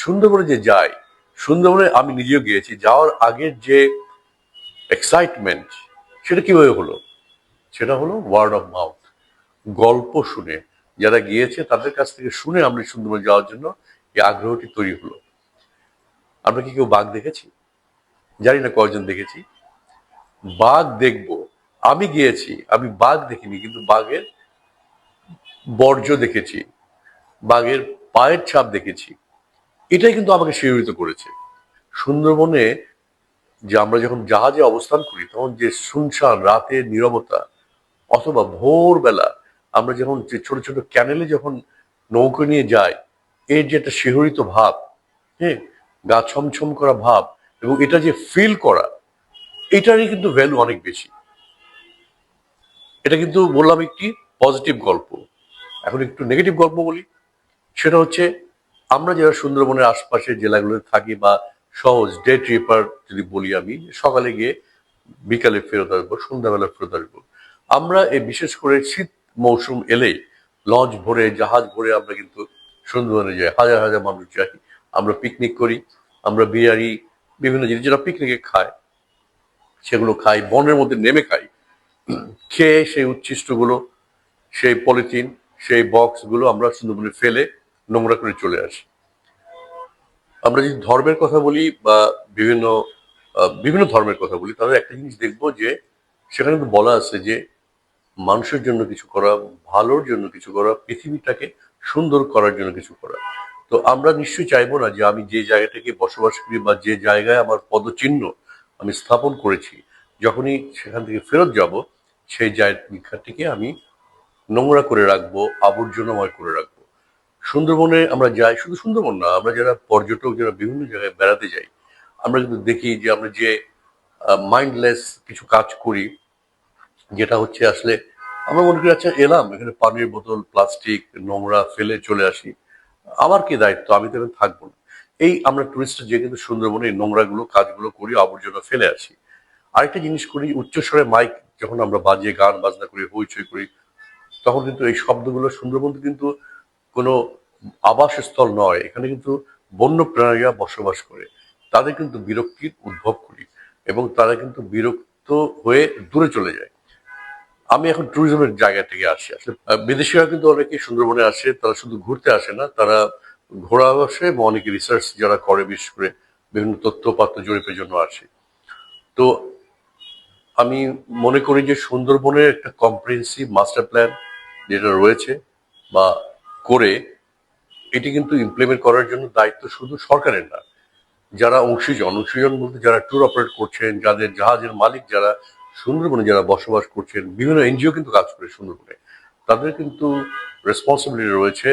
সুন্দরবনে যে যাই, সুন্দরবনে আমি নিজেও গিয়েছি, যাওয়ার আগের যে এক্সাইটমেন্ট সেটা কিভাবে হলো? সেটা হলো ওয়ার্ড অফ মাউথ, গল্প শুনে। যারা গিয়েছে তাদের কাছ থেকে শুনে আমরা সুন্দরবন যাওয়ার জন্য এই আগ্রহটি তৈরি হলো। আমরা কি কেউ বাঘ দেখেছি? জানি না কয়জন দেখেছি। বাঘ দেখবো, আমি গিয়েছি, আমি বাঘ দেখিনি, কিন্তু বাঘের বর্জ্য দেখেছি, বাঘের পায়ের ছাপ দেখেছি। এটাই কিন্তু আমাকে শিহরিত করেছে। সুন্দরবনে যে আমরা যখন জাহাজে অবস্থান করি তখন যে শুনশান রাতের নীরবতা, অথবা ভোরবেলা আমরা যখন যে ছোট ছোট ক্যানেলে যখন নৌকো নিয়ে যাই, এর যে একটা শিহরিত ভাব, হ্যাঁ, গা ছমছম করা ভাব, এবং এটা যে ফিল করা, এটারই কিন্তু ভ্যালু অনেক বেশি। এটা কিন্তু বললাম একটি পজিটিভ গল্প। এখন একটু নেগেটিভ গল্প বলি। সেটা হচ্ছে, আমরা যারা সুন্দরবনের আশপাশের জেলাগুলোতে থাকি, বা সহজ ডে ট্রিপার যদি বলি, আমি সকালে গিয়ে বিকালে ফেরত আসবো, সন্ধ্যাবেলা ফেরত আসবো, আমরা এই বিশেষ করে শীত মৌসুম এলেই লঞ্চ ভরে জাহাজ ভরে আমরা কিন্তু সুন্দরবনে যাই, হাজার হাজার মানুষ যাই, আমরা পিকনিক করি, আমরা বিরিয়ানি, বিভিন্ন জিনিস যেটা পিকনিকে খায় সেগুলো খাই, বনের মধ্যে নেমে খাই। খেয়ে সেই উচ্ছিষ্টগুলো, সেই পলিথিন, সেই বক্সগুলো আমরা সুন্দরবনে ফেলে নোংরা করে চলে আসি। আমরা যদি ধর্মের কথা বলি, বা বিভিন্ন বিভিন্ন ধর্মের কথা বলি, তাহলে একটা জিনিস দেখবো যে সেখানে কিন্তু বলা আছে যে মানুষের জন্য কিছু করা, ভালোর জন্য কিছু করা, পৃথিবীটাকে সুন্দর করার জন্য কিছু করা। তো আমরা নিশ্চয়ই চাইবো না যে আমি যে জায়গাটাকে বসবাস করি, বা যে জায়গায় আমার পদচিহ্ন আমি স্থাপন করেছি, যখনই সেখান থেকে ফেরত যাব, সেই জায়গাটিকে আমি নোংরা করে রাখবো, আবর্জনাময় করে রাখবো। সুন্দরবনে আমরা যাই, শুধু সুন্দরবন না, আমরা যারা পর্যটক, যারা বিভিন্ন জায়গায় বেড়াতে যাই, আমরা কিন্তু দেখি যে আমরা যে মাইন্ডলেস কিছু কাজ করি, যেটা হচ্ছে আসলে আমরা মনে করি আচ্ছা এলাম এখানে পানির বোতল, প্লাস্টিক, নোংরা ফেলে চলে আসি, আমার কি দায়িত্ব, আমি তো এখানে থাকবো না। এই আমরা টুরিস্ট যে কিন্তু সুন্দরবনে এই নোংরাগুলো কাজগুলো করি, আবর্জনা ফেলে আসি। আরেকটা জিনিস করি, উচ্চস্বরে মাইক যখন আমরা বাজিয়ে গান বাজনা করি, হইচই করি, তখন কিন্তু এই শব্দগুলো, সুন্দরবন কিন্তু কোনো আবাসস্থল নয়, এখানে কিন্তু বন্য প্রাণীরা বসবাস করে, তাদের কিন্তু বিরক্তির উদ্ভব করি, এবং তারা কিন্তু বিরক্ত হয়ে দূরে চলে যায়। আমি এখন ট্যুরিজমের জায়গা থেকে আসি। আসলে বিদেশিরা কিন্তু অনেকে সুন্দরবনে আসে, তারা শুধু ঘুরতে আসে না, তারা ঘোরা আসে, এবং অনেকে রিসার্চ যারা করে, বিশেষ করে বিভিন্ন তথ্য পাত্র জরিপের জন্য আসে। তো আমি মনে করি যে সুন্দরবনের একটা কম্প্রিহেন্সিভ মাস্টার প্ল্যান যেটা রয়েছে বা করে, এটি কিন্তু ইমপ্লিমেন্ট করার জন্য দায়িত্ব শুধু সরকারের না, যারা অংশীজন বলতে যারা ট্যুর অপারেট করছেন, যাদের জাহাজের মালিক, যারা সুন্দরবনে যারা বসবাস করছেন, বিভিন্ন এনজিও কিন্তু কাজ করে সুন্দরবনে, তাদের কিন্তু রেসপন্সিবিলিটি রয়েছে